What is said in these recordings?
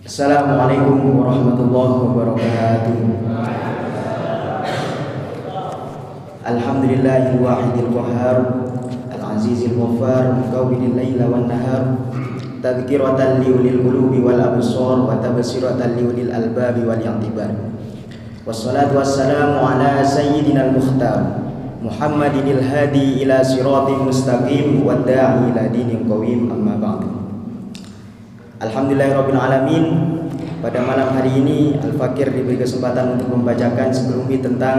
Assalamualaikum warahmatullahi wabarakatuh. Alhamdulillahil wahidil qahhar, al-azizil ghaffar, mukawwinil laila wan nahar, tadhkiratan liulil qulubi wal absar wa tabsiratan liulil albabi wal i'tibar. Wassalatu wassalamu ala sayyidinal mukhtar Muhammadinil hadi ila siratin mustaqim wa da'i ila dinin qawim, amma ba'du. Alhamdulillahirabbil alamin. Pada malam hari ini Al-Fakir diberi kesempatan untuk membacakan sebelumnya tentang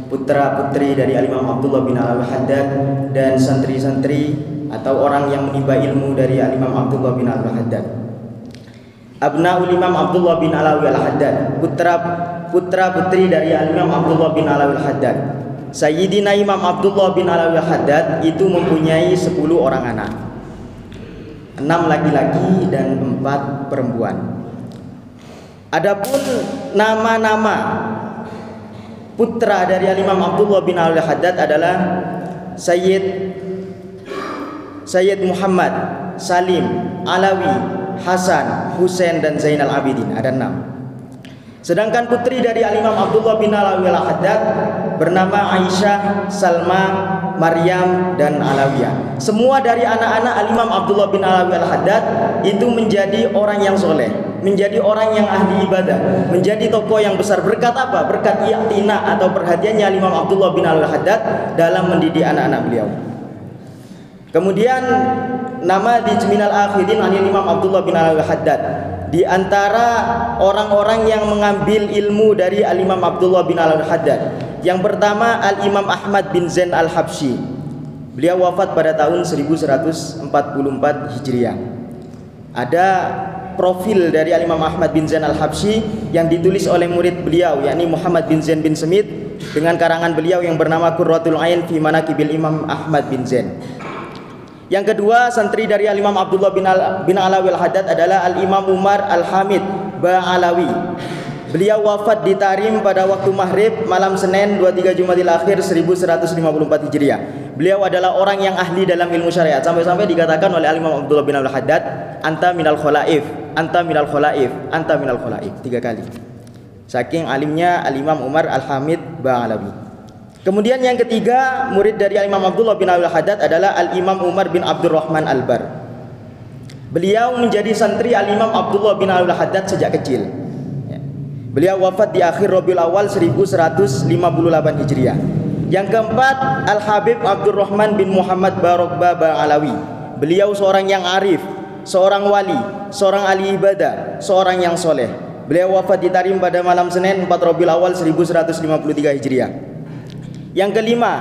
putra-putri dari Al-Imam Abdullah bin Al-Haddad dan santri-santri atau orang yang menimba ilmu dari Al-Imam Abdullah bin Al-Haddad. Abnaul Imam Abdullah bin Alawi Al-Haddad, putra-putri dari Al-Imam Abdullah bin Alawi Al-Haddad. Sayyidina Imam Abdullah bin Alawi Al-Haddad itu mempunyai 10 orang anak, 6 laki-laki dan 4 perempuan. Adapun nama-nama putra dari Imam Abdullah bin Al-Haddad adalah Sayyid Muhammad, Salim, Alawi, Hasan, Husain dan Zainal Abidin. Ada 6. Sedangkan putri dari Imam Abdullah bin Alawi Al-Haddad bernama Aisyah, Salma, Maryam dan Alawiyah. Semua dari anak-anak Imam Abdullah bin Alawi Al-Haddad itu menjadi orang yang soleh, menjadi orang yang ahli ibadah, menjadi tokoh yang besar. Berkat apa? Berkat i'tina atau perhatiannya Imam Abdullah bin Alawi Al-Haddad dalam mendidik anak-anak beliau. Kemudian nama di Minal Akhirin anil Imam Abdullah bin Alawi Al-Haddad, di antara orang-orang yang mengambil ilmu dari Al-Imam Abdullah bin Al-Haddad, yang pertama Al-Imam Ahmad bin Zain Al-Habsyi. Beliau wafat pada tahun 1144 Hijriah. Ada profil dari Al-Imam Ahmad bin Zain Al-Habsyi yang ditulis oleh murid beliau, yakni Muhammad bin Zain bin Semit, dengan karangan beliau yang bernama Qurratul Ain fi Manaqibil Imam Ahmad bin Zain. Yang kedua, santri dari Al-Imam Abdullah bin Alawi Al-Haddad adalah Al-Imam Umar Al-Hamid Ba'alawi. Beliau wafat di Tarim pada waktu maghrib malam Senin 23 Jumadil Akhir 1154 Hijriah. Beliau adalah orang yang ahli dalam ilmu syariat, sampai-sampai dikatakan oleh Al-Imam Abdullah bin Al-Haddad, anta minal kholaif, anta minal kholaif, anta minal kholaif, 3 kali. Saking alimnya Al-Imam Umar Al-Hamid Ba'alawi. Kemudian yang ketiga, murid dari Imam Abdullah bin Al-Haddad adalah Al-Imam Umar bin Abdurrahman Al-Bar. Beliau menjadi santri Al-Imam Abdullah bin Al-Haddad sejak kecil. Beliau wafat di akhir Rabiul Awal 1158 Hijriah. Yang keempat, Al-Habib Abdurrahman bin Muhammad Barokba Ba'alawi. Beliau seorang yang arif, seorang wali, seorang ahli ibadah, seorang yang soleh. Beliau wafat di Tarim pada malam Senin 4 Rabiul Awal 1153 Hijriah. Yang kelima,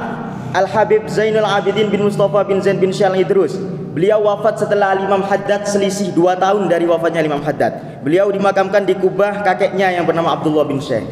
Al-Habib Zainul Abidin bin Mustafa bin Zain bin Syal Idrus. Beliau wafat setelah Imam Haddad selisih 2 tahun dari wafatnya Imam Haddad. Beliau dimakamkan di Kubah kakeknya yang bernama Abdullah bin Syekh.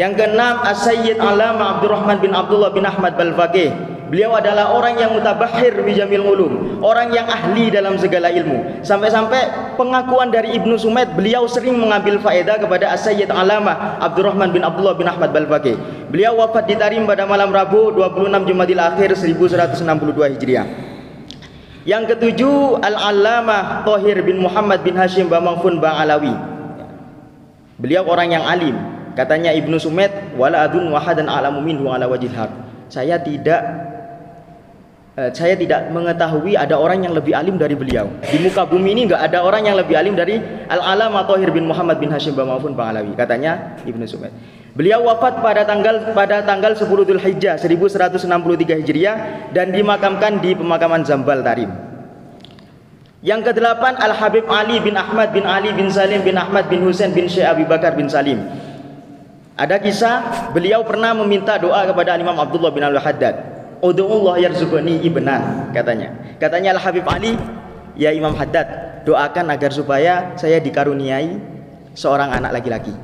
Yang keenam, As-Sayyid Alama Abdurrahman bin Abdullah bin Ahmad Bal-Faqih. Beliau adalah orang yang mutabahhir bi jamil ulum, orang yang ahli dalam segala ilmu. Sampai-sampai pengakuan dari Ibnu Sumaid, beliau sering mengambil faedah kepada As-Sayyid Alama Abdurrahman bin Abdullah bin Ahmad Bal-Faqih. Beliau wafat di Tarim pada malam Rabu 26 Jumadil Akhir 1162 Hijriah. Yang ketujuh, Al-Allamah Thahir bin Muhammad bin Hashim Bamangfun Ba'alawi. Beliau orang yang alim. Katanya Ibnu Sumaid, wala adun wahadan a'lamu minhu ala wajhil haq. Saya tidak mengetahui ada orang yang lebih alim dari beliau. Di muka bumi ini enggak ada orang yang lebih alim dari Al-Allamah Thahir bin Muhammad bin Hashim Bamangfun Ba'alawi, katanya Ibnu Sumaid. Beliau wafat pada tanggal 10 Dzulhijjah 1163 Hijriah dan dimakamkan di pemakaman Zambal Tarim. Yang kedelapan, Al-Habib Ali bin Ahmad bin Ali bin Salim bin Ahmad bin Husain bin Syekh Abi Bakar bin Salim. Ada kisah, beliau pernah meminta doa kepada Imam Abdullah bin Al-Haddad. Ud'ullah yarzuqni ibnan, katanya. Katanya Al-Habib Ali, ya Imam Haddad, doakan agar supaya saya dikaruniai seorang anak laki-laki.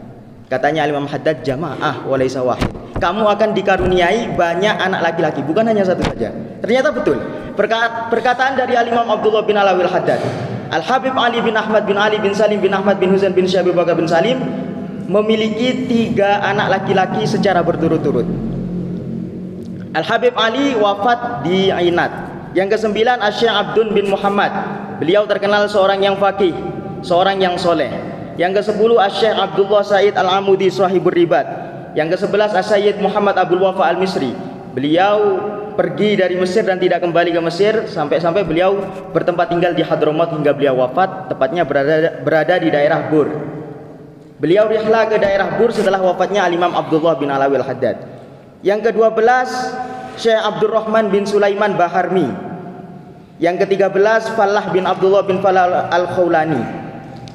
Katanya Imam Haddad, jamaah walaysa wahid. Kamu akan dikaruniai banyak anak laki-laki, bukan hanya satu saja. Ternyata betul. Perkataan dari Imam Abdullah bin Alawi Al-Haddad. Al-Habib Ali bin Ahmad bin Ali bin Salim bin Ahmad bin Husain bin Syekh Abi Bakar bin Salim memiliki 3 anak laki-laki secara berturut-turut. Al-Habib Ali wafat di Ainat. Yang ke-9, Asy-Syaikh Abdun bin Muhammad. Beliau terkenal seorang yang faqih. seorang yang soleh. Yang ke-10 Asy-Syaikh Abdullah Said Al-Amudi Shahibur Ribat. Yang ke-11 As-Sayyid Muhammad Abdul Wafa Al-Misri. Beliau pergi dari Mesir dan tidak kembali ke Mesir sampai beliau bertempat tinggal di Hadramaut hingga beliau wafat, tepatnya berada di daerah Bur. Beliau rihlah ke daerah Bur setelah wafatnya Al-Imam Abdullah bin Alawi Al-Haddad. Yang ke-12 Syekh Abdurrahman bin Sulaiman Baharmi. Yang ke-13 Falah bin Abdullah bin Falah Al-Khawlani.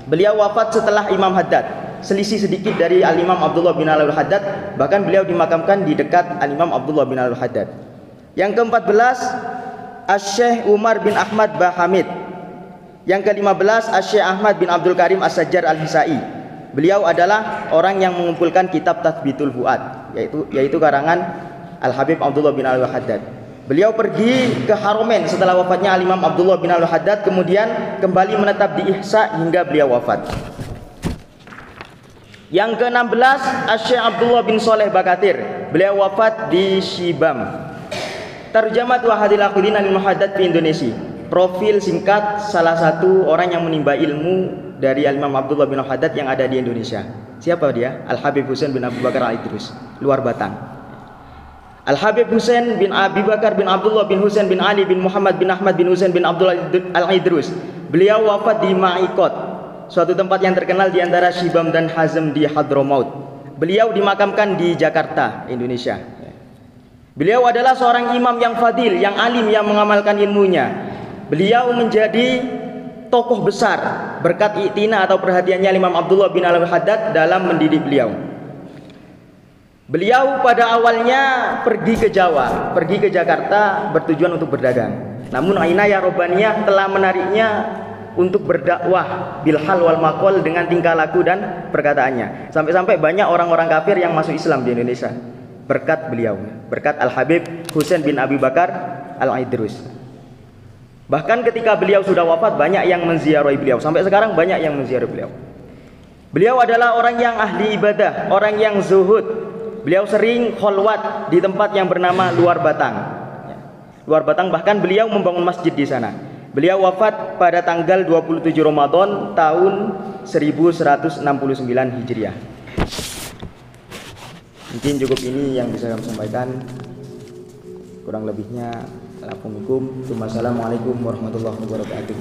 Beliau wafat setelah Imam Haddad, selisih sedikit dari Al-Imam Abdullah bin Alawi Al-Haddad, bahkan beliau dimakamkan di dekat Al-Imam Abdullah bin Alawi Al-Haddad. Yang ke-14 Asy-Syaikh Umar bin Ahmad Bahamid. Yang ke-15 Asy-Syaikh Ahmad bin Abdul Karim As-Sajjar Al-Hisai. Beliau adalah orang yang mengumpulkan kitab Tathbitul Fuad, yaitu karangan Al-Habib Abdullah bin Alawi Al-Haddad. Beliau pergi ke Haramain setelah wafatnya Al-Imam Abdullah bin Alawi Al-Haddad, kemudian kembali menetap di Ihsa hingga beliau wafat. Yang ke-16 Asy-Syaikh Abdullah bin Shaleh Bakatir. Beliau wafat di Shibam. Tarjamat wa hadil akhilin al muhaddad di Indonesia. Profil singkat salah satu orang yang menimba ilmu dari Al-Imam Abdullah bin Al-Haddad yang ada di Indonesia. Siapa dia? Al-Habib Husain bin Abu Bakar Al-Idrus, luar Batang. Al-Habib Husain bin Abi Bakar bin Abdullah bin Husain bin Ali bin Muhammad bin Ahmad bin Husain bin Abdullah Al-Idrus. Beliau wafat di Ma'ikot, suatu tempat yang terkenal di antara Shibam dan Hazm di Hadramaut. Beliau dimakamkan di Jakarta, Indonesia. Beliau adalah seorang imam yang fadil, yang alim, yang mengamalkan ilmunya. Beliau menjadi tokoh besar berkat iktina atau perhatiannya Imam Abdullah bin Alawi Al-Haddad dalam mendidik beliau. Beliau pada awalnya pergi ke Jawa, pergi ke Jakarta bertujuan untuk berdagang. Namun Ainaya Robbaniyah telah menariknya untuk berdakwah bilhal wal maqal dengan tingkah laku dan perkataannya. Sampai-sampai banyak orang-orang kafir yang masuk Islam di Indonesia berkat beliau, berkat Al-Habib Husain bin Abi Bakar Al-Idrus. Bahkan ketika beliau sudah wafat, banyak yang menziarahi beliau. Sampai sekarang banyak yang menziarahi beliau. Beliau adalah orang yang ahli ibadah, orang yang zuhud. Beliau sering kholwat di tempat yang bernama Luar Batang. Luar Batang, bahkan beliau membangun masjid di sana. Beliau wafat pada tanggal 27 Ramadan tahun 1169 Hijriah. Mungkin cukup ini yang bisa kami sampaikan. Kurang lebihnya Assalamualaikum warahmatullahi wabarakatuh.